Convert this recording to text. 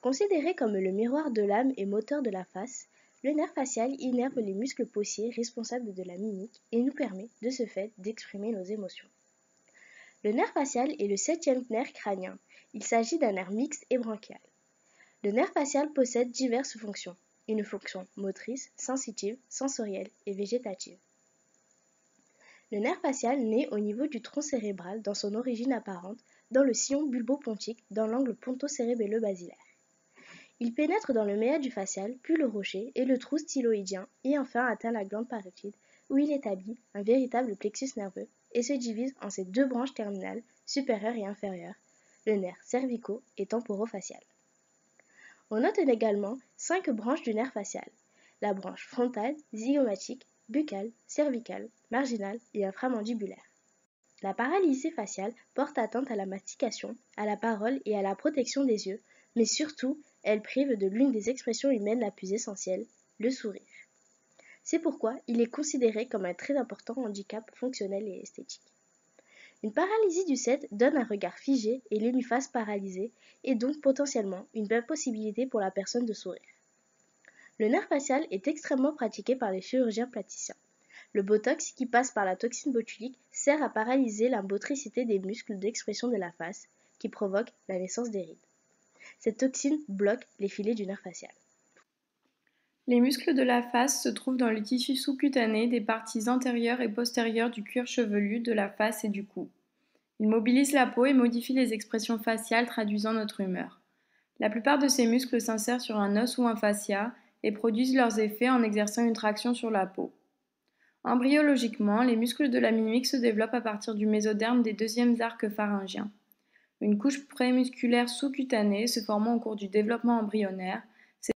Considéré comme le miroir de l'âme et moteur de la face, le nerf facial innerve les muscles paussiers responsables de la mimique et nous permet, de ce fait, d'exprimer nos émotions. Le nerf facial est le septième nerf crânien. Il s'agit d'un nerf mixte et branchial. Le nerf facial possède diverses fonctions. Une fonction motrice, sensitive, sensorielle et végétative. Le nerf facial naît au niveau du tronc cérébral dans son origine apparente, dans le sillon bulbopontique, dans l'angle ponto-cérébelleux-basilaire. Il pénètre dans le méa du facial, puis le rocher et le trou styloïdien, et enfin atteint la glande parotide, où il établit un véritable plexus nerveux et se divise en ses deux branches terminales, supérieure et inférieure, le nerf cervico et temporofacial. On note également 5 branches du nerf facial, la branche frontale, zygomatique, buccale, cervicale, marginale et inframandibulaire. La paralysie faciale porte atteinte à la mastication, à la parole et à la protection des yeux, mais surtout, elle prive de l'une des expressions humaines la plus essentielle, le sourire. C'est pourquoi il est considéré comme un très important handicap fonctionnel et esthétique. Une paralysie du 7 donne un regard figé et l'uniface paralysée, et donc potentiellement une impossibilité pour la personne de sourire. Le nerf facial est extrêmement pratiqué par les chirurgiens plasticiens. Le botox, qui passe par la toxine botulique, sert à paralyser la motricité des muscles d'expression de la face, qui provoque la naissance des rides. Cette toxine bloque les filets du nerf facial. Les muscles de la face se trouvent dans le tissu sous-cutané des parties antérieures et postérieures du cuir chevelu de la face et du cou. Ils mobilisent la peau et modifient les expressions faciales traduisant notre humeur. La plupart de ces muscles s'insèrent sur un os ou un fascia et produisent leurs effets en exerçant une traction sur la peau. Embryologiquement, les muscles de la mimique se développent à partir du mésoderme des deuxièmes arcs pharyngiens. Une couche prémusculaire sous-cutanée se formant au cours du développement embryonnaire